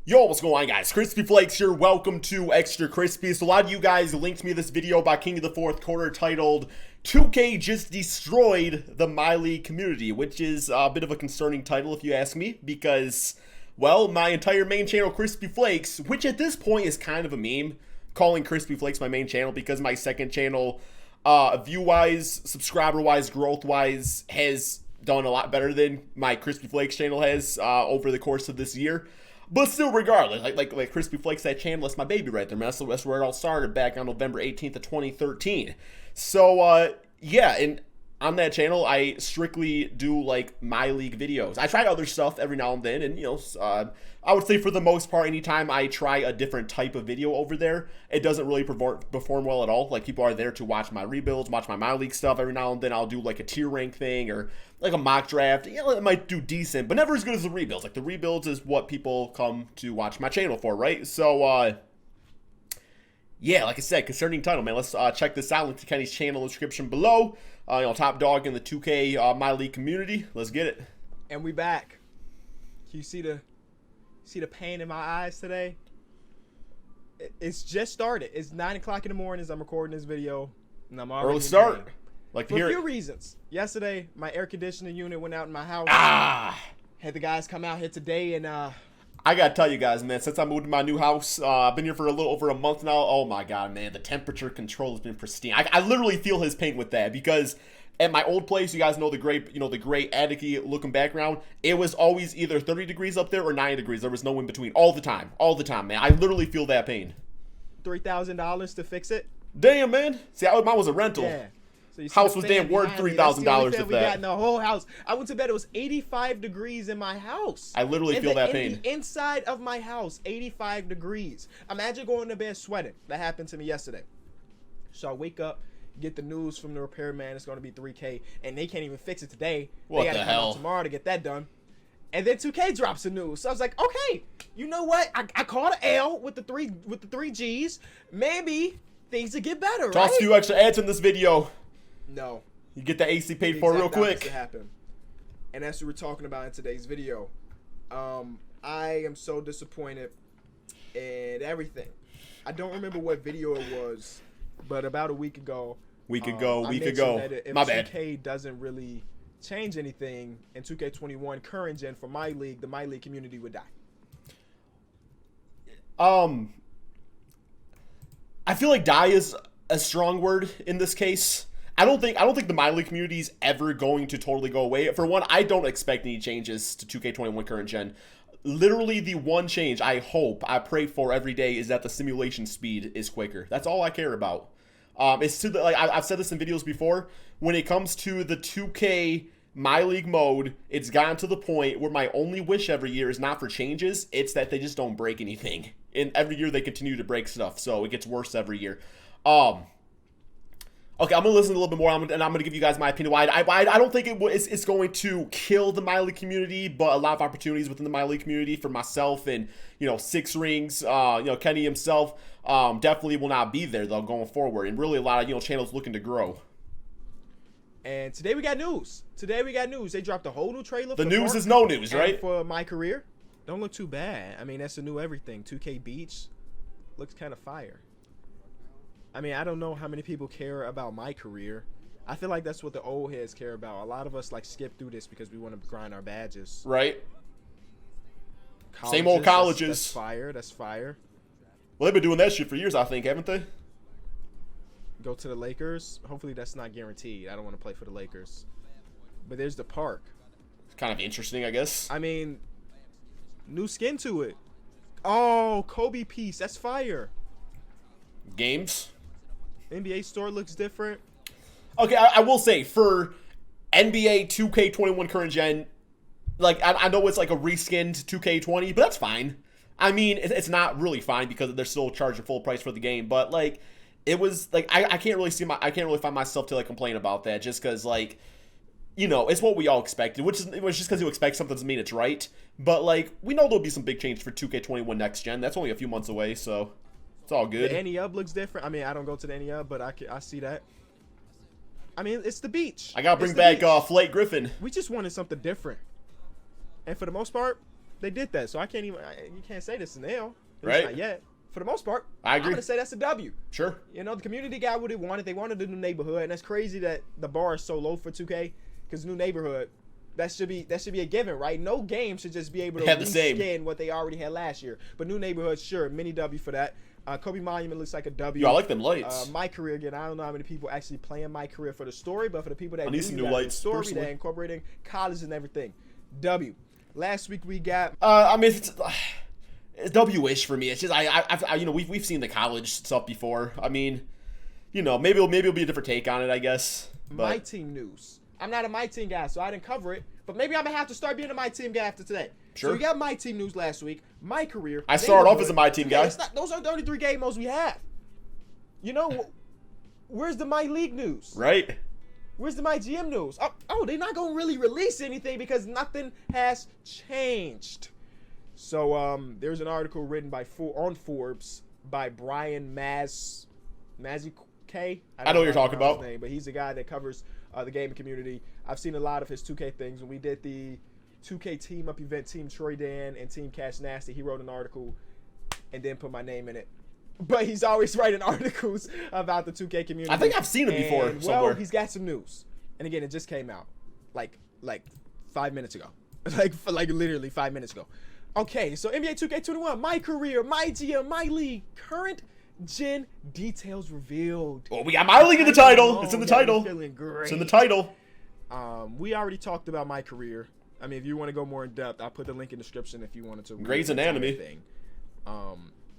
Yo, what's going on, guys? Crispy Flakes here. Welcome to Extra Crispy. So a lot of you guys linked me this video by King of the Fourth Quarter titled 2K just destroyed the Myleague community, which is a bit of a concerning title if you ask me, because, well, my entire main channel, Crispy Flakes, which at this point is kind of a meme, calling Crispy Flakes my main channel because my second channel, view-wise, subscriber-wise, growth-wise, has done a lot better than my Crispy Flakes channel has over the course of this year. But still, regardless, like Crispy Flakes, that channel, that's my baby right there, man. That's where it all started back on November 18th of 2013. So, yeah, and on that channel, I strictly do, like, Myleague videos. I try other stuff every now and then, and, you know, I would say for the most part, anytime I try a different type of video over there, it doesn't really perform well at all. Like, people are there to watch my rebuilds, watch my Myleague stuff. Every now and then, I'll do, like, a tier rank thing, or like a mock draft. You know, it might do decent, but never as good as the rebuilds. Like, the rebuilds is what people come to watch my channel for, right? So, yeah, like I said, concerning title, man. Let's check this out. Link to Kenny's channel in the description below. You know, top dog in the 2K Myleague community. Let's get it. And we back. Can you see the pain in my eyes today? It's just started. It's 9 o'clock in the morning as I'm recording this video, and I'm already Early start. Like to for hear a few it. Reasons. Yesterday, my air conditioning unit went out in my house. Had the guys come out here today, and I gotta tell you guys, man, since I moved to my new house, I've been here for a little over a month now. Oh my god, man, the temperature control has been pristine. I literally feel his pain with that, because at my old place, you guys know the gray, the gray attic-y looking background. It was always either 30 degrees up there or 90 degrees. There was no in between all the time, man. I literally feel that pain. $3,000 to fix it. Damn, man. See, mine was a rental. Yeah. So you see House the was fan damn worth behind me. $3,000 That's the only fan if we got that. in the whole house. I went to bed. It was 85 degrees in my house. I literally feel that pain. The inside of my house, 85 degrees. Imagine going to bed sweating. That happened to me yesterday. So I wake up, get the news from the repairman. It's going to be $3K, and they can't even fix it today. What they gotta the come out hell? tomorrow to get that done. And then 2K drops the news. So I was like, okay, you know what? I called an L with the three G's. Maybe things will get better, Toss right? a few extra ads in this video. No. You get the AC paid The for real exact opposite quick. happened. And that's what we're talking about in today's video. I am so disappointed in everything. I don't remember what video it was, but about a week ago. I mentioned that if My bad. 2K doesn't really change anything in 2K21 current gen for Myleague, the Myleague community would die. I feel like die is a strong word in this case. I don't think the Myleague community is ever going to totally go away. For one, I don't expect any changes to 2K21 current gen. Literally, the one change I pray for every day is that the simulation speed is quicker. That's all I care about. It's to the, like I've said this in videos before. When it comes to the 2K Myleague mode, it's gotten to the point where my only wish every year is not for changes. It's that they just don't break anything. And every year they continue to break stuff, so it gets worse every year. Okay, I'm going to listen a little bit more, and I'm going to give you guys my opinion. Why I don't think it's going to kill the Myleague community, but a lot of opportunities within the Myleague community for myself and, Six Rings, Kenny himself, definitely will not be there, though, going forward. And really a lot of, channels looking to grow. And today we got news. They dropped a whole new trailer. The for news Park is no news, and right? for my career. Don't look too bad. I mean, that's a new everything. 2K Beach looks kind of fire. I mean, I don't know how many people care about my career. I feel like that's what the old heads care about. A lot of us, like, skip through this because we want to grind our badges. Right. Colleges, Same old colleges. That's fire. That's fire. Well, they've been doing that shit for years, I think, haven't they? Go to the Lakers. Hopefully that's not guaranteed. I don't want to play for the Lakers. But there's the park. It's kind of interesting, I guess. I mean, new skin to it. Oh, Kobe piece. That's fire. Games. NBA store looks different. Okay, I will say, for NBA 2K21 current gen, like, I know it's like a reskinned 2K20, but that's fine. I mean, it's not really fine because they're still charging full price for the game, but, like, it was, like, I can't really find myself to, like, complain about that, just because, like, it's what we all expected, which is just because you expect something doesn't mean it's right, but, like, we know there'll be some big change for 2K21 next gen. That's only a few months away, so it's all good. The Annie Up looks different. I mean, I don't go to the Annie Up, but I see that. I mean, it's the beach. I gotta bring back Flake Griffin. We just wanted something different. And for the most part, They did that, so I can't even. You can't say this is an L. Right. Not yet. For the most part, I agree. I'm gonna say that's a W. Sure. You know, the community got what it wanted. They wanted a new neighborhood, and that's crazy that the bar is so low for 2K. Because new neighborhood, that should be a given, right? No game should just be able to have the same. reskin what they already had last year. But new neighborhood, sure, mini W for that. Kobe Monument looks like a W. Yo, I like them lights. My career again. I don't know how many people actually playing my career for the story, but for the people that I need some new lights, story, personally. they're incorporating college and everything. W. Last week we got. I mean, it's W-ish for me. It's just I you know, we've seen the college stuff before. I mean, you know, maybe it'll be a different take on it, I guess. But My team news. I'm not a my team guy, so I didn't cover it. But maybe I'm gonna have to start being a my team guy after today. Sure. So we got my team news last week. My career. I started off as a my team guy. Those are the only 3 game modes we have. You know, where's the Myleague news? right. Where's the my GM news? Oh, they're not gonna really release anything because nothing has changed. So there's an article written on Forbes by Brian Mazzy K. I know what you're talking about. His name, but he's the guy that covers the gaming community. I've seen a lot of his 2K things. When we did the 2K team up event, Team Troy Dan and Team Cash Nasty, he wrote an article and then put my name in it. But he's always writing articles about the 2K community. I think I've seen him before somewhere. Well, he's got some news. And again, it just came out like 5 minutes ago. like literally 5 minutes ago. Okay, so NBA 2K21, my career, my GM, my league, current gen details revealed. Well, we got Myleague in the title. It's in the title. Feeling great. It's in the title. We already talked about my career. I mean, if you want to go more in depth, I'll put the link in the description if you wanted to. Grey's Anatomy. Thing.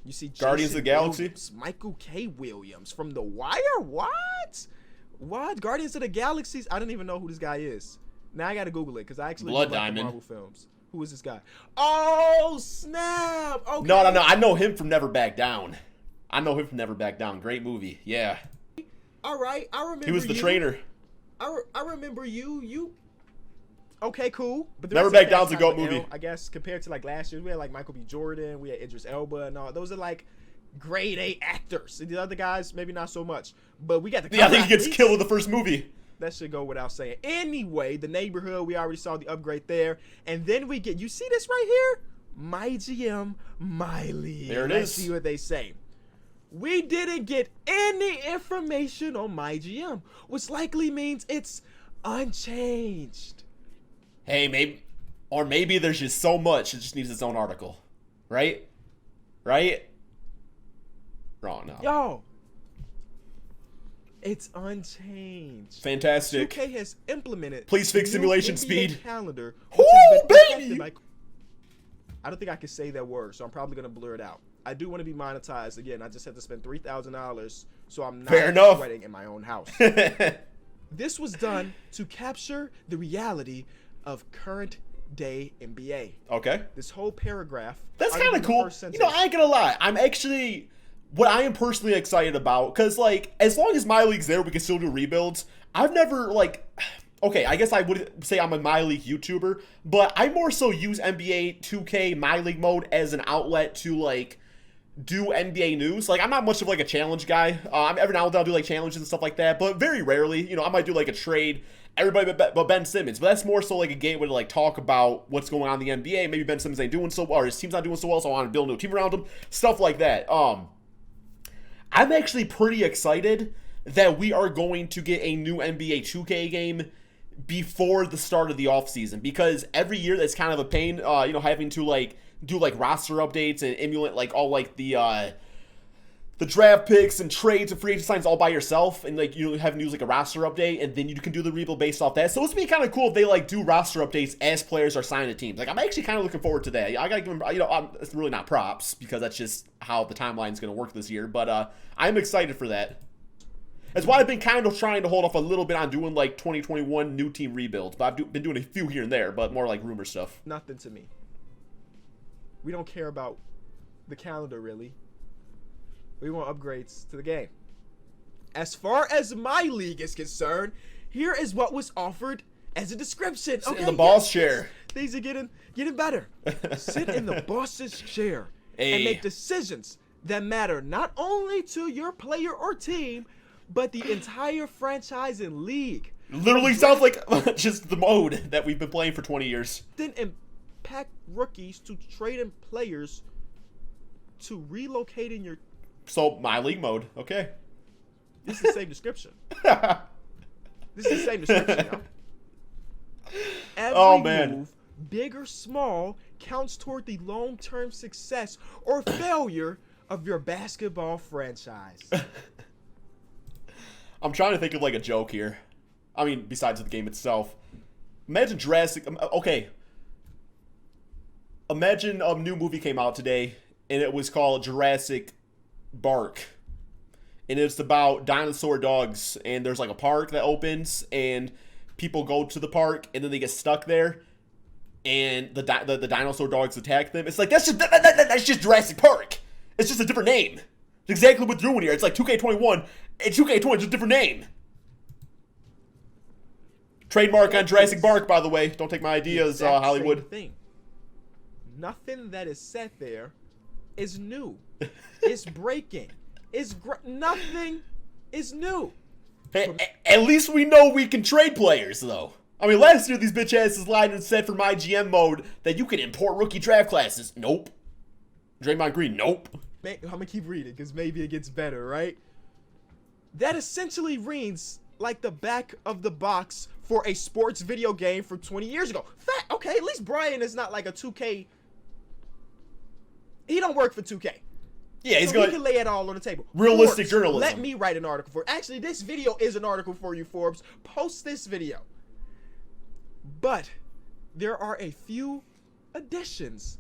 You see Guardians of the Galaxy. Williams, Michael K. Williams from The Wire. What? Guardians of the Galaxies? I don't even know who this guy is. Now I gotta Google it because I actually Blood like the Diamond. Marvel films. Who is this guy? Oh snap! Okay. No. I know him from Never Back Down. Great movie. Yeah. All right, I remember. He was the you. trainer. I remember you. Okay, cool. But the Never rest of Back the Down's a cast GOAT kind of movie. I guess compared to like last year, we had like Michael B. Jordan, we had Idris Elba, and all. Those are like grade A actors. And the other guys, maybe not so much. But we got the. Yeah, I think he gets killed in the first movie. That should go without saying. Anyway, the neighborhood, we already saw the upgrade there. And then we get, you see this right here? My GM, Myleague. There it Let's is. see what they say. We didn't get any information on my GM, which likely means it's unchanged. Hey, maybe there's just so much it just needs its own article. Right? Wrong now. Yo. It's unchanged. Fantastic. 2K has implemented. Please fix the new simulation NBA speed. calendar. Ooh, Which has been baby! perfected by- I don't think I can say that word, so I'm probably gonna blur it out. I do want to be monetized again. I just had to spend $3,000, so I'm not Fair enough. sweating in my own house. This was done to capture the reality of current day NBA. Okay. This whole paragraph. That's other kind than of the cool. first You know, sentence- I ain't gonna lie. I'm actually, what I am personally excited about, because, like, as long as Myleague's there, we can still do rebuilds. I've never, like, okay, I guess I would say I'm a Myleague YouTuber, but I more so use NBA 2K Myleague mode as an outlet to, like, do NBA news. Like, I'm not much of, like, a challenge guy. Every now and then I'll do, like, challenges and stuff like that, but very rarely. You know, I might do, like, a trade. Everybody but Ben Simmons. But that's more so, like, a gateway to, like, talk about what's going on in the NBA. Maybe Ben Simmons ain't doing so well, or his team's not doing so well, so I want to build a new team around him. Stuff like that. I'm actually pretty excited that we are going to get a new NBA 2K game before the start of the offseason, because every year that's kind of a pain, you know, having to, like, do, like, roster updates and emulate, like, all, like, the draft picks and trades and free agent signs all by yourself, and, like, you have to use, like, a roster update, and then you can do the rebuild based off that. So it's be kind of cool if they, like, do roster updates as players are signed to teams. Like, I'm actually kind of looking forward to that. I gotta give them, you know, it's really not props, because that's just how the timeline's gonna work this year, but I'm excited for that. That's why I've been kind of trying to hold off a little bit on doing, like, 2021 new team rebuilds, but I've been doing a few here and there, but more like rumor stuff. Nothing to me. We don't care about the calendar, really. We want upgrades to the game. As far as Myleague is concerned, here is what was offered as a description. Sit in the boss chair. Things are getting better. Sit in the boss's chair Hey. and make decisions that matter not only to your player or team, but the entire franchise and league. Literally sounds like just the mode that we've been playing for 20 years. Then pack rookies to trade in players to relocate in your. So my league mode, okay. This is the same description. This is the same description, y'all. Every move, big or small, counts toward the long-term success or failure of your basketball franchise. I'm trying to think of like a joke here. I mean, besides the game itself. Imagine Jurassic. Okay. Imagine a new movie came out today, and it was called Jurassic Bark. And it's about dinosaur dogs, and there's like a park that opens, and people go to the park, and then they get stuck there, and the dinosaur dogs attack them. It's like, that's just Jurassic Park. It's just a different name. It's exactly what they're doing here. It's like 2K21, and 2K20 is a different name. Trademark on Jurassic Bark, by the way. Don't take my ideas, Hollywood. Thing. Nothing that is said there is new. It's breaking. Nothing is new. Hey, at least we know we can trade players, though. I mean, last year these bitch asses lied and said for my GM mode that you can import rookie draft classes. Nope. Draymond Green, nope. I'm gonna keep reading because maybe it gets better, right? That essentially reads like the back of the box for a sports video game from 20 years ago. Fact, okay, at least Brian is not like a 2K. He don't work for 2K. Yeah, he's so going he can lay it all on the table. Realistic Forbes, journalism. Let me write an article for it. Actually, this video is an article for you, Forbes. Post this video. But there are a few additions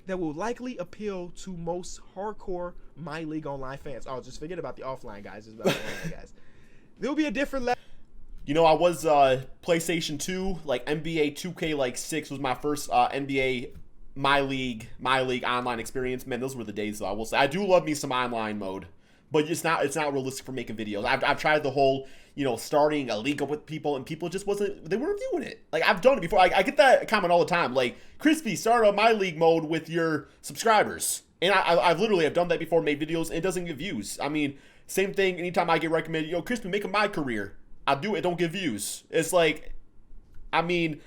that will likely appeal to most hardcore Myleague Online fans. Oh, just forget about the offline guys. It's about the online guys. There will be a different level. You know, I was PlayStation 2, like NBA 2K like 6 was my first NBA Myleague online experience. Man, those were the days, though. I will say I do love me some online mode, but it's not realistic for making videos. I've tried the whole, starting a league up with people, and people just they weren't viewing it. Like, I've done it before. I get that comment all the time. Like, Crispy, start a Myleague mode with your subscribers, and I've literally have done that before, made videos, and it doesn't get views. I mean, same thing. Anytime I get recommended, Crispy, make a my career. I do it, don't get views. It's like, I mean,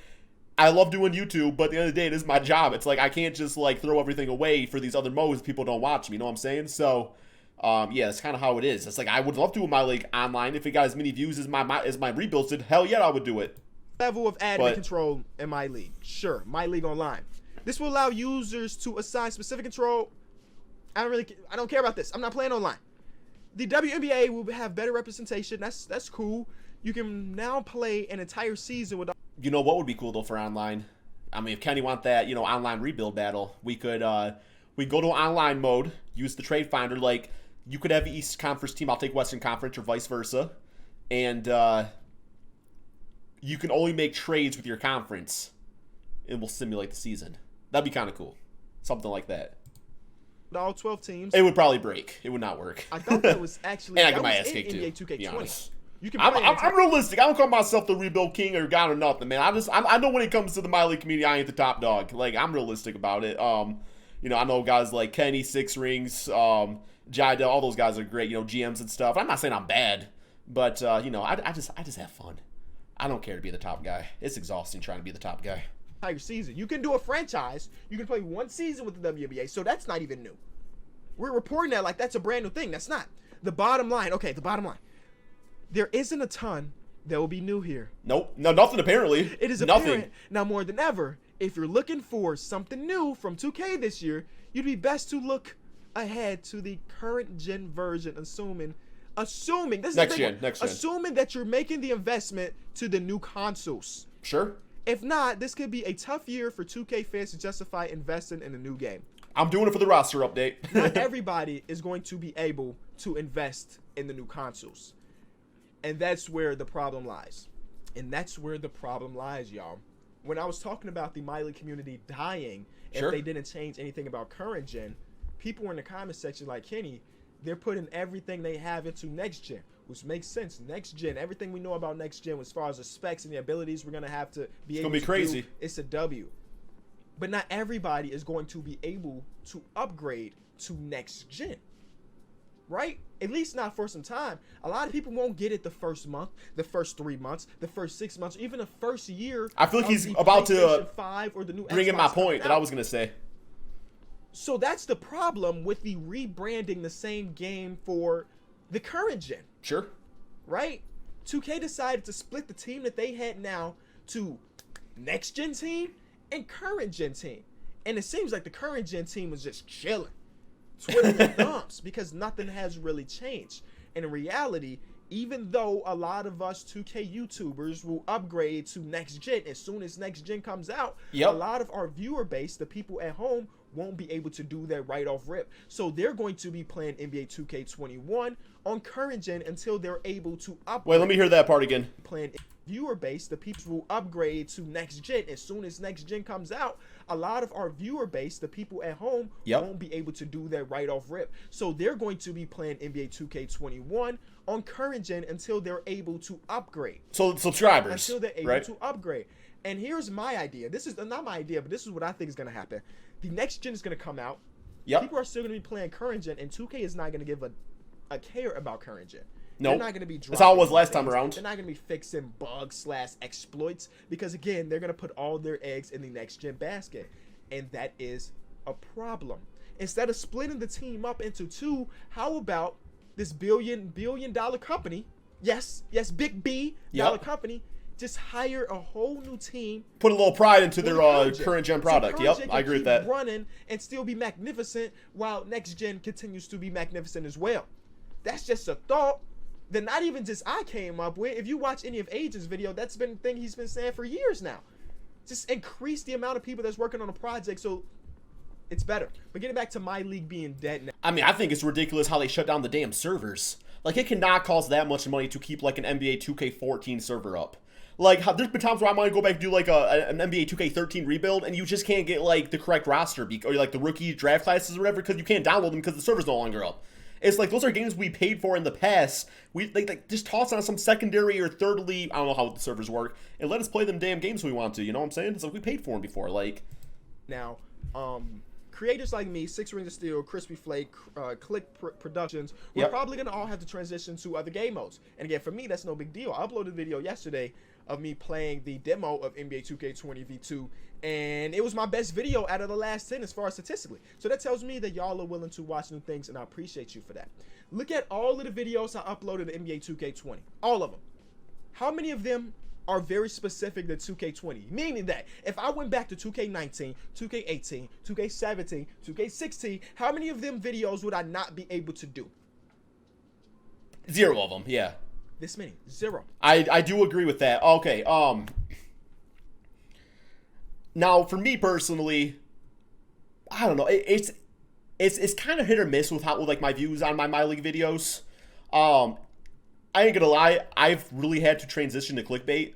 I love doing YouTube, but at the end of the day, it is my job. It's like, I can't just like throw everything away for these other modes. People don't watch me, you know what I'm saying? So, yeah, that's kind of how it is. It's like, I would love to do my league online. If it got as many views as my rebuilds did, hell yeah, I would do it. Level of admin control in Myleague. Sure, Myleague Online. This will allow users to assign specific control. I don't care about this. I'm not playing online. The WNBA will have better representation. That's cool. You can now play an entire season with. You know what would be cool though for online? I mean, if Kenny want that, online rebuild battle, we could we go to online mode, use the trade finder. Like, you could have the East Conference team, I'll take Western Conference, or vice versa, and you can only make trades with your conference. It will simulate the season. That'd be kind of cool, something like that. All 12 teams. It would probably break. It would not work. I thought that was actually. And I get my ass kicked too. NBA 2K20. You can. I'm realistic. I don't call myself the rebuild king or god or nothing, man. I know when it comes to the Myleague community, I ain't the top dog. Like, I'm realistic about it. I know guys like Kenny, Six Rings, Jida, all those guys are great. GMs and stuff. I'm not saying I'm bad, but I just have fun. I don't care to be the top guy. It's exhausting trying to be the top guy. Entire season. You can do a franchise. You can play one season with the WNBA, so that's not even new. We're reporting that like that's a brand new thing. That's not. The bottom line. Okay, the bottom line. There isn't a ton that will be new here. Nope. No, nothing apparently. It is apparent now more than ever. If you're looking for something new from 2K this year, you'd be best to look ahead to the current gen version, assuming this next is gen. Assuming that you're making the investment to the new consoles. Sure. If not, this could be a tough year for 2K fans to justify investing in a new game. I'm doing it for the roster update. Not everybody is going to be able to invest in the new consoles. And that's where the problem lies. Y'all. When I was talking about the Myleague community dying, if they didn't change anything about current gen, people were in the comment section like, Kenny, they're putting everything they have into next gen, which makes sense. Next gen, everything we know about next gen as far as the specs and the abilities we're going to have to be able to crazy. It's a W. But not everybody is going to be able to upgrade to next gen. right? At least not for some time. A lot of people won't get it the first month, the first 3 months, the first 6 months, even the first year. I feel like he's about to 5 or the new bring in my point that I was gonna say. So that's the problem with the rebranding the same game for the current gen. Sure. Right? 2K decided to split the team that they had now to next gen team and current gen team. And it seems like the current gen team was just chilling, twiddling their thumbs, because nothing has really changed. And in reality, even though a lot of us 2K YouTubers will upgrade to next gen as soon as next gen comes out, a lot of our viewer base, the people at home, won't be able to do that right off rip. So they're going to be playing NBA 2K21 on current gen until they're able to upgrade. Wait, let me hear that part again. Playing viewer base, the people will upgrade to next gen as soon as next gen comes out. A lot of our viewer base, the people at home, won't be able to do that right off rip. So they're going to be playing NBA 2K21 on current gen until they're able to upgrade. So subscribers, until they're able to upgrade. And here's my idea. This is not my idea, but this is what I think is going to happen. The next gen is going to come out. People are still going to be playing current gen, and 2K is not going to give a care about current gen. No, they're not going to be. That's how it was last time around. They're not going to be fixing bugs / exploits, because again, they're going to put all their eggs in the next gen basket, and that is a problem. Instead of splitting the team up into two, how about this billion dollar company? Yes, big B dollar company. Just hire a whole new team. Put a little pride into their current gen product. So I agree with that. Running and still be magnificent while next gen continues to be magnificent as well. That's just a thought that not even just I came up with. If you watch any of Agent's video, that's been a thing he's been saying for years now. Just increase the amount of people that's working on a project so it's better. But getting back to Myleague being dead now. I mean, I think it's ridiculous how they shut down the damn servers. Like, it cannot cost that much money to keep like an NBA 2K14 server up. Like, there's been times where I want to go back and do like an NBA 2K13 rebuild, and you just can't get like the correct roster or like the rookie draft classes or whatever because you can't download them because the server's no longer up. It's like those are games we paid for in the past. We like just toss on some secondary or thirdly, I don't know how the servers work, and let us play them damn games we want to. You know what I'm saying? It's like we paid for them before. Like now, creators like me, Six Rings of Steel, Crispy Flake, Click Productions, we're probably gonna all have to transition to other game modes. And again, for me, that's no big deal. I uploaded a video yesterday of me playing the demo of NBA 2K20 V2, and it was my best video out of the last 10 as far as statistically. So that tells me that y'all are willing to watch new things, and I appreciate you for that. Look at all of the videos I uploaded to NBA 2K20, all of them. How many of them are very specific to 2K20? Meaning that if I went back to 2K19, 2K18, 2K17, 2K16, how many of them videos would I not be able to do? 0 of them, yeah. This many, 0. I do agree with that. Okay, now for me personally, I don't know. It's kind of hit or miss with like my views on my Myleague videos. I ain't gonna lie, I've really had to transition to clickbait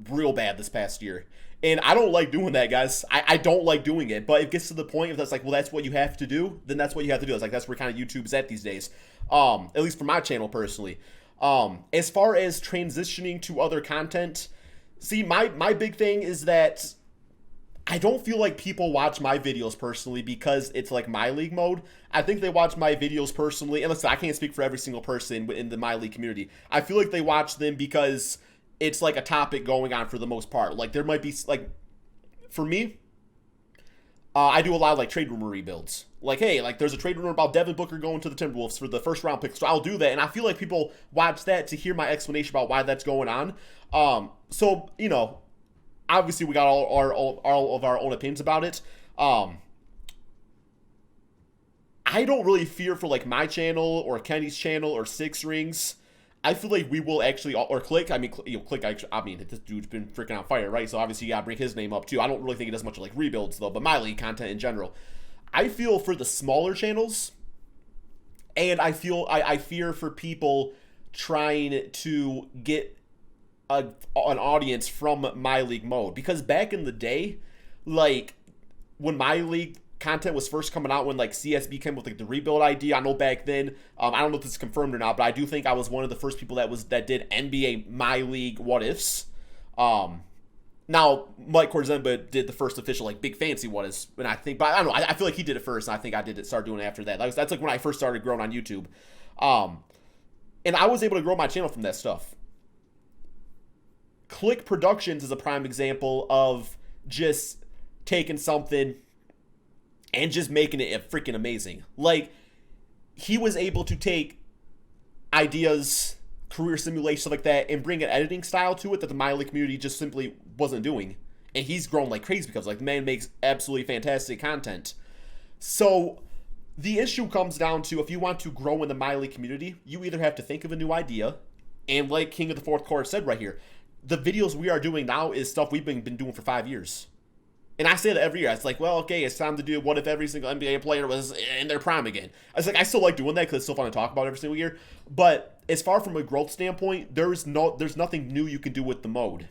real bad this past year. And I don't like doing that, guys. I don't like doing it. But it gets to the point if that's like, well, that's what you have to do, then that's what you have to do. It's like, that's where kind of YouTube's at these days. At least for my channel personally. As far as transitioning to other content, see, my big thing is that I don't feel like people watch my videos personally because it's like Myleague mode. I think they watch my videos personally, and listen, I can't speak for every single person in the Myleague community. I feel like they watch them because it's like a topic going on for the most part. Like there might be like, for me, I do a lot of like trade rumor rebuilds. Like, hey, like there's a trade rumor about Devin Booker going to the Timberwolves for the first round pick, so I'll do that, and I feel like people watch that to hear my explanation about why that's going on. So you know, obviously we got all of our own opinions about it. I don't really fear for like my channel or Kenny's channel or Six Rings. I feel like we will actually, or Click. I mean, Click. I mean, this dude's been freaking on fire, right? So obviously you gotta bring his name up too. I don't really think he does much like rebuilds though, but Myleague content in general. I feel for the smaller channels, and I fear for people trying to get an audience from Myleague mode, because back in the day, like when Myleague content was first coming out, when like CSB came with like the rebuild idea, I know back then, I don't know if this is confirmed or not, but I do think I was one of the first people that did NBA Myleague what ifs. Now Now, Mike Korzemba did the first official, like, big fancy one, and I think, but I don't know, I feel like he did it first, and I think I did it, start doing it after that. That's like when I first started growing on YouTube. And I was able to grow my channel from that stuff. Click Productions is a prime example of just taking something and just making it freaking amazing. Like, he was able to take ideas, career simulation, stuff like that, and bring an editing style to it that the Myleague community just simply wasn't doing. And he's grown like crazy because, like, the man makes absolutely fantastic content. So the issue comes down to, if you want to grow in the Myleague community, you either have to think of a new idea, and like King of the Fourth Quarter said right here, the videos we are doing now is stuff we've been doing for 5 years. And I say that every year. It's like, well, okay, it's time to do what if every single NBA player was in their prime again. I was like, I still like doing that because it's still fun to talk about every single year. But as far from a growth standpoint, there's nothing new you can do with the mode.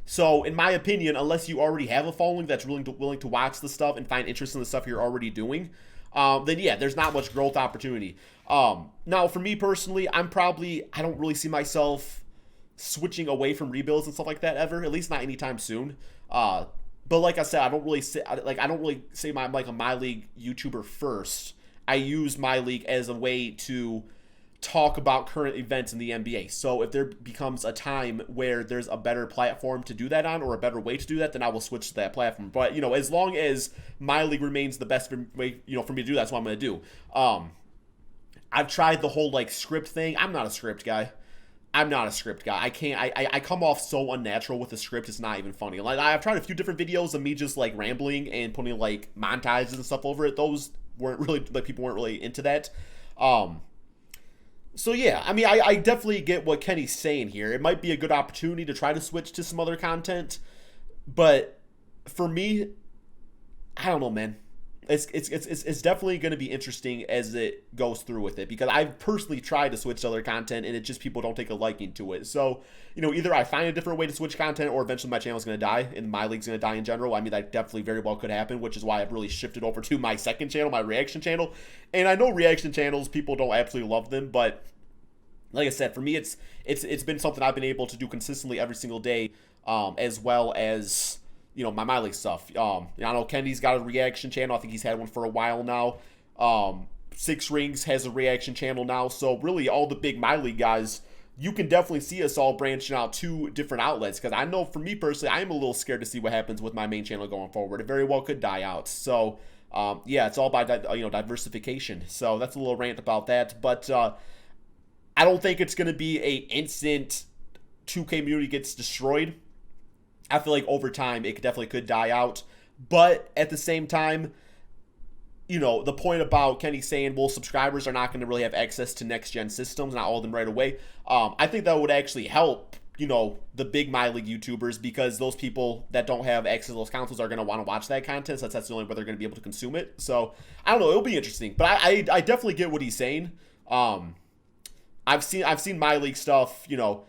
So, in my opinion, unless you already have a following that's willing to watch the stuff and find interest in the stuff you're already doing, then yeah, there's not much growth opportunity. Now, for me personally, I don't really see myself switching away from rebuilds and stuff like that ever, at least not anytime soon. But like I said, I don't really say I'm like a Myleague YouTuber first. I use Myleague as a way to talk about current events in the NBA. So if there becomes a time where there's a better platform to do that on, or a better way to do that, then I will switch to that platform. But, you know, as long as Myleague remains the best way, you know, for me to do, that's what I'm going to do. I've tried the whole, like, script thing. I'm not a script guy. I can't, I come off so unnatural with the script, it's not even funny. Like, I've tried a few different videos of me just, like, rambling and putting, like, montages and stuff over it. Those weren't really, like, people weren't really into that. So, yeah, I mean, I definitely get what Kenny's saying here. It might be a good opportunity to try to switch to some other content, but for me, I don't know, man. It's definitely going to be interesting as it goes through with it, because I've personally tried to switch to other content and it just, people don't take a liking to it. So, you know, either I find a different way to switch content, or eventually my channel is going to die and Myleague's going to die in general. I mean, that definitely very well could happen, which is why I've really shifted over to my second channel, my reaction channel. And I know reaction channels, people don't absolutely love them, but like I said, for me, it's been something I've been able to do consistently every single day, as well as, you know, my Myleague stuff. I know Kenny's got a reaction channel. I think he's had one for a while now. Six Rings has a reaction channel now. So really, all the big Myleague guys, you can definitely see us all branching out to different outlets. Because I know, for me personally, I am a little scared to see what happens with my main channel going forward. It very well could die out. So yeah, it's all about, you know, diversification. So that's a little rant about that. But I don't think it's going to be a instant 2K community gets destroyed. I feel like over time it definitely could die out. But at the same time, you know, the point about Kenny saying, well, subscribers are not going to really have access to next-gen systems, not all of them right away, I think that would actually help, you know, the big Myleague YouTubers, because those people that don't have access to those consoles are going to want to watch that content, so that's the only way they're going to be able to consume it. So, I don't know, it'll be interesting. But I definitely get what he's saying. I've seen Myleague stuff, you know,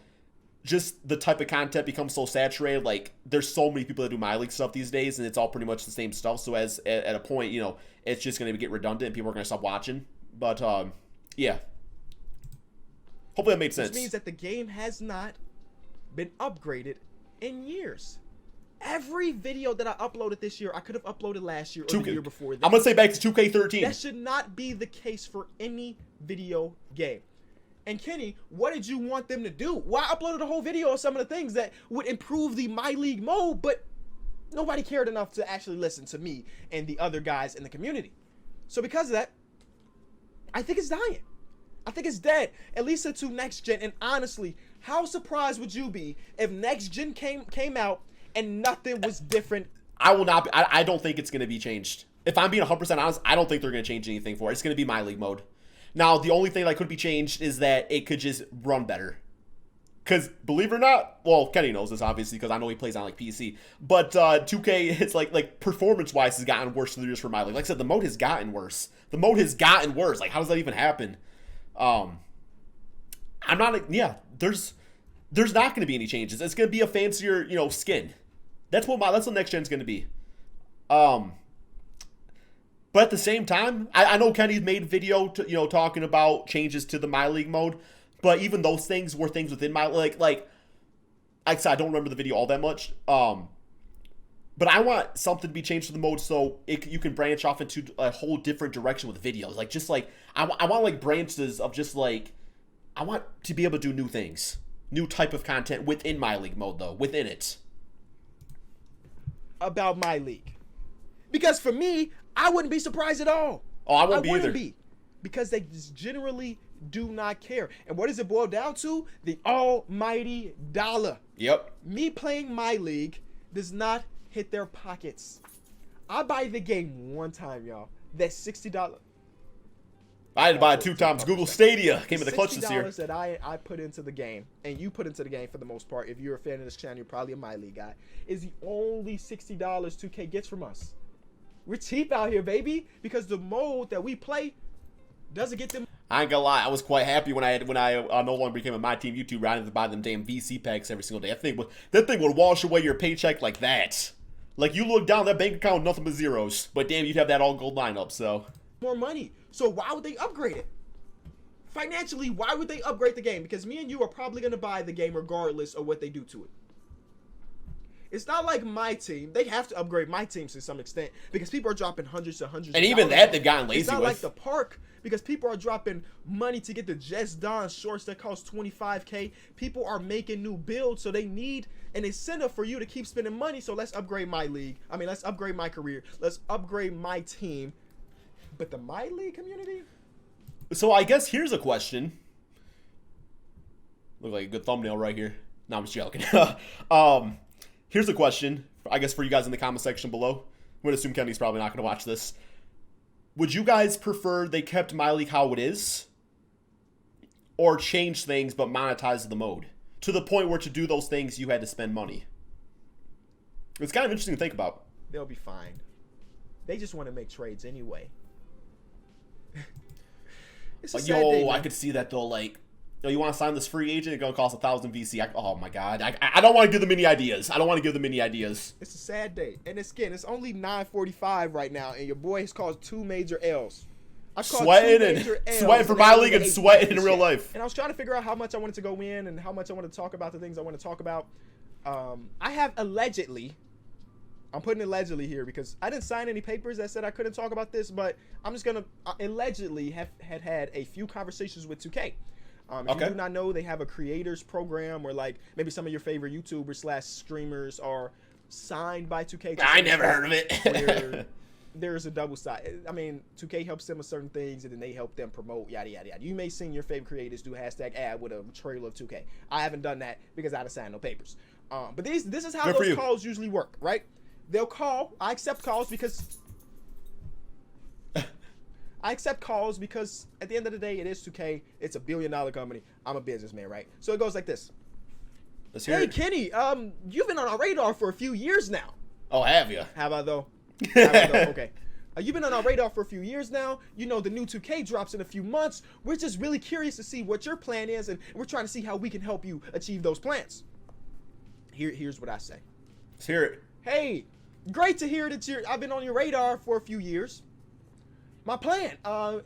just the type of content becomes so saturated. Like, there's so many people that do Myleague stuff these days, and it's all pretty much the same stuff. So at a point, you know, it's just going to get redundant and people are going to stop watching. But yeah, hopefully that made sense. Which means that the game has not been upgraded in years. Every video that I uploaded this year, I could have uploaded last year or the year before that. I'm going to say back to 2K13. That should not be the case for any video game. And Kenny, what did you want them to do? Well, I uploaded a whole video of some of the things that would improve the Myleague mode, but nobody cared enough to actually listen to me and the other guys in the community. So because of that, I think it's dying. I think it's dead, at least to next gen. And honestly, how surprised would you be if next gen came out and nothing was different? I will not be, I don't think it's going to be changed. If I'm being 100% honest, I don't think they're going to change anything for it. It's going to be Myleague mode. Now, the only thing that could be changed is that it could just run better. Because, believe it or not, well, Kenny knows this, obviously, because I know he plays on, like, PC. But 2K, it's like performance-wise has gotten worse through the years for Myleague. Like I said, the mode has gotten worse. The mode has gotten worse. Like, how does that even happen? I'm not, yeah, there's not going to be any changes. It's going to be a fancier, you know, skin. That's what next gen's going to be. But at the same time, I know Kenny's made a video, you know, talking about changes to the Myleague mode, but even those things were things within Myleague. Like, like I said, I don't remember the video all that much. But I want something to be changed to the mode so you can branch off into a whole different direction with videos. Like, just like, I want like branches of just like, I want to be able to do new things. New type of content within Myleague mode, though. Within it. About Myleague. Because for me, I wouldn't be surprised at all. Oh, I wouldn't be either. either. Because they just generally do not care. And what does it boil down to? The almighty dollar. Yep. Me playing Myleague does not hit their pockets. I buy the game one time, y'all. That's $60. I had to buy it 2 times. Google Stadia came in the clutch this year. $60 that I put into the game, and you put into the game for the most part. If you're a fan of this channel, you're probably a Myleague guy. Is the only $60 2K gets from us. We're cheap out here, baby, because the mode that we play doesn't get them. I ain't gonna lie, I was quite happy when I no longer became a My Team YouTuber. I had to buy them damn VC packs every single day. That thing would wash away your paycheck like that. Like, you look down that bank account, nothing but zeros. But damn, you'd have that all gold lineup. So more money. So why would they upgrade it? Financially, why would they upgrade the game? Because me and you are probably gonna buy the game regardless of what they do to it. It's not like my team. They have to upgrade my team to some extent because people are dropping hundreds and hundreds. And of even dollars. that they've gotten lazy with. It's not like the park because people are dropping money to get the Just Don shorts that cost 25K. People are making new builds, so they need an incentive for you to keep spending money. So let's upgrade my league. I mean, let's upgrade my career. Let's upgrade my team. But the Myleague community. So I guess here's a question. Look like a good thumbnail right here. No, I'm just joking. Here's a question, I guess, for you guys in the comment section below. I'm going to assume Kenny's probably not going to watch this. Would you guys prefer they kept Myleague how it is? Or change things but monetize the mode? To the point where to do those things, you had to spend money. It's kind of interesting to think about. They'll be fine. They just want to make trades anyway. Yo, I could see that, though, like... Yo, you want to sign this free agent? It's going to cost 1,000 VC. Oh, my God. I don't want to give them any ideas. I don't want to give them any ideas. It's a sad day. And it's only 9:45 right now, and your boy has caused 2 major L's. Sweating for Myleague and sweating in real life. And I was trying to figure out how much I wanted to go in and how much I wanted to talk about the things I want to talk about. I have allegedly... I'm putting allegedly here because I didn't sign any papers that said I couldn't talk about this, but I'm just going to allegedly had a few conversations with 2K. If you do not know, they have a creators program where, like, maybe some of your favorite YouTubers / streamers are signed by 2K. I never heard of it. Where there's a double side. I mean, 2K helps them with certain things, and then they help them promote, yada, yada, yada. You may see your favorite creators do #ad with a trailer of 2K. I haven't done that because I haven't signed no papers. But this is how those calls usually work, right? They'll call. I accept calls because... I accept calls because at the end of the day, it is 2K. It's a $1 billion company. I'm a businessman, right? So it goes like this. Hey, Kenny, you've been on our radar for a few years now. Oh, have you? Have I, though? Okay. You've been on our radar for a few years now. You know, the new 2K drops in a few months. We're just really curious to see what your plan is, and we're trying to see how we can help you achieve those plans. Here's what I say. Let's hear it. Hey, great to hear that I've been on your radar for a few years. My plan,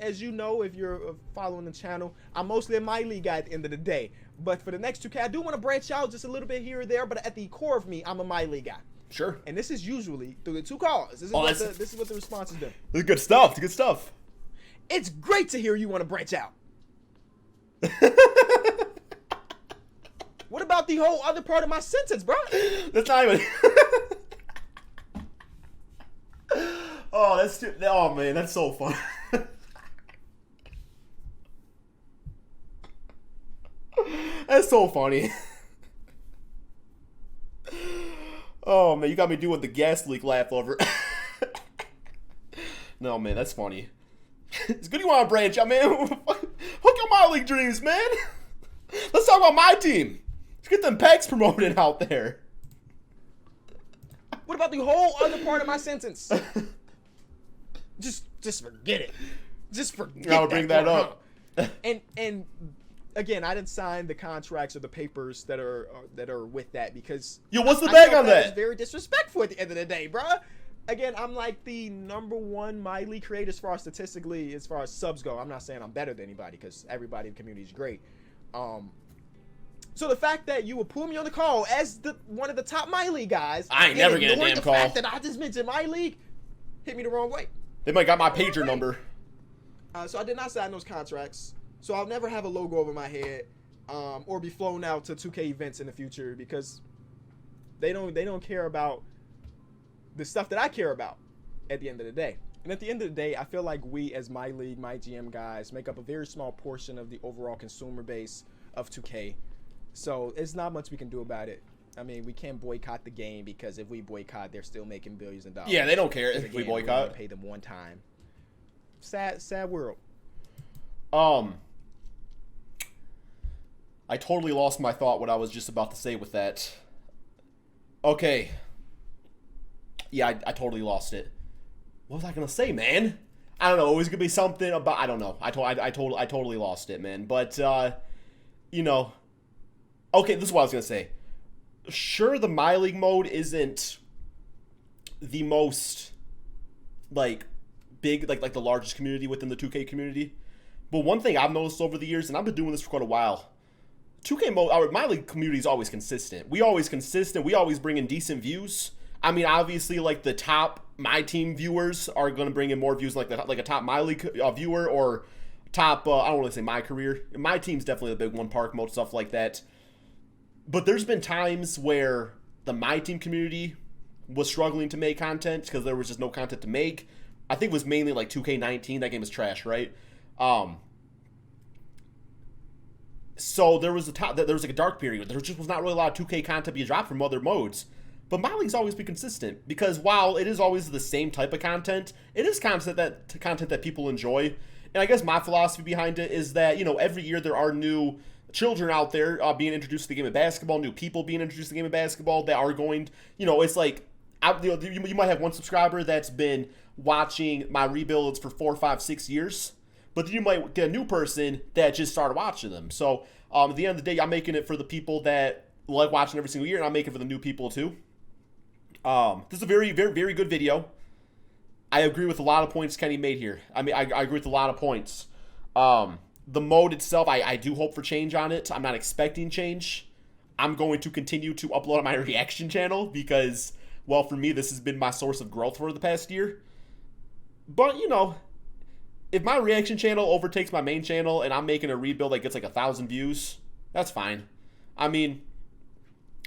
as you know, if you're following the channel, I'm mostly a Myleague guy at the end of the day. But for the next 2K, I do want to branch out just a little bit here or there. But at the core of me, I'm a Myleague guy. Sure. And this is usually through the 2 calls. This is what the response has been. This is good stuff. It's good stuff. It's great to hear you want to branch out. What about the whole other part of my sentence, bro? That's not even... Oh, man, that's so fun. That's so funny. Oh, man, you got me doing the gas leak laugh over. No, man, that's funny. It's good you want to branch out, man. Hook your Myleague dreams, man. Let's talk about my team. Let's get them packs promoted out there. What about the whole other part of my sentence? Just forget it. Just forget I'll bring that up. And again, I didn't sign the contracts or the papers that are with that because what's the bag on that? It's very disrespectful at the end of the day, bruh. Again, I'm like the #1 Myleague creator as far as statistically, as far as subs go. I'm not saying I'm better than anybody because everybody in the community is great. So the fact that you would pull me on the call as one of the top Myleague guys, I ain't never getting a damn call. The fact that I just mentioned Myleague hit me the wrong way. They might got my pager number. So I did not sign those contracts. So I'll never have a logo over my head, or be flown out to 2K events in the future because they don't care about the stuff that I care about at the end of the day. And at the end of the day, I feel like we as Myleague, MyGM guys make up a very small portion of the overall consumer base of 2K. So it's not much we can do about it. I mean, we can't boycott the game because if we boycott, they're still making billions of dollars. Yeah, they don't care if we boycott. We pay them one time. Sad world. I totally lost my thought what I was just about to say with that. Okay. Yeah, I totally lost it. What was I gonna say, man? I don't know. It was gonna be something about, I don't know. I totally lost it, man. But you know, okay, this is what I was gonna say. Sure, the Myleague mode isn't the most like big, like the largest community within the 2K community. But one thing I've noticed over the years, and I've been doing this for quite a while, 2K mode, our Myleague community is always consistent. We always bring in decent views. I mean, obviously, like the top my team viewers are going to bring in more views, like a top Myleague viewer or top. I don't want to say my career. My team's definitely the big one, park mode, stuff like that. But there's been times where the my team community was struggling to make content because there was just no content to make. I think it was mainly like 2K19. That game is trash, right? So there was like a dark period. There just was not really a lot of 2K content being dropped from other modes. But Myleague's always been consistent because while it is always the same type of content, it is content that people enjoy. And I guess my philosophy behind it is that, you know, every year there are new children out there being introduced to the game of basketball, new people being introduced to the game of basketball that are going, you know, it's like, you might have one subscriber that's been watching my rebuilds for 4, 5, 6 years, but then you might get a new person that just started watching them. So at the end of the day, I'm making it for the people that like watching every single year, and I'm making it for the new people too. This is a very, very, very good video. I agree with a lot of points Kenny made here. I mean, I agree with a lot of points. The mode itself, I do hope for change on it. I'm not expecting change. I'm going to continue to upload on my reaction channel because, well, for me, this has been my source of growth for the past year. But, you know, if my reaction channel overtakes my main channel and I'm making a rebuild that gets like 1,000 views, that's fine. I mean,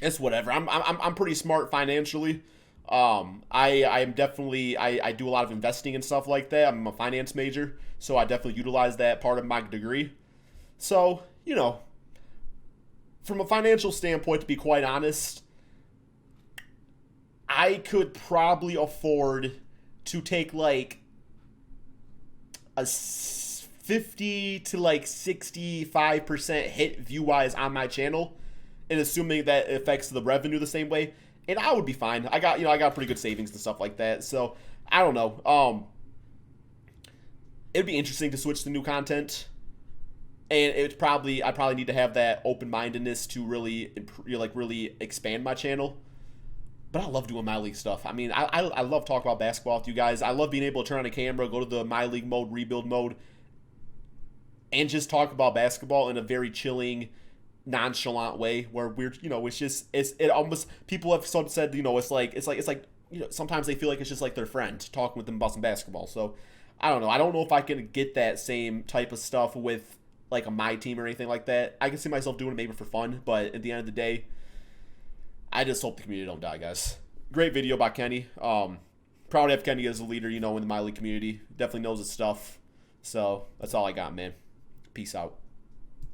it's whatever. I'm pretty smart financially. I'm definitely I do a lot of investing and stuff like that. I'm a finance major, so I definitely utilize that part of my degree. So, you know, from a financial standpoint, to be quite honest, I could probably afford to take like a 50 to like 65% hit view-wise on my channel, and assuming that it affects the revenue the same way, and I would be fine. I got pretty good savings and stuff like that. So I don't know. It'd be interesting to switch to new content, and I probably need to have that open-mindedness to really expand my channel. But I love doing Myleague stuff. I mean, I love talking about basketball with you guys. I love being able to turn on a camera, go to the Myleague mode, rebuild mode, and just talk about basketball in a very chilling, nonchalant way where we're, you know, it almost, people have said, you know, it's like, you know, sometimes they feel like it's just like their friend talking with them about some basketball. So I don't know. I don't know if I can get that same type of stuff with like a my team or anything like that. I can see myself doing it maybe for fun, but at the end of the day, I just hope the community don't die, guys. Great video by Kenny. Proud to have Kenny as a leader, you know, in the Myleague community. Definitely knows his stuff. So that's all I got, man. Peace out.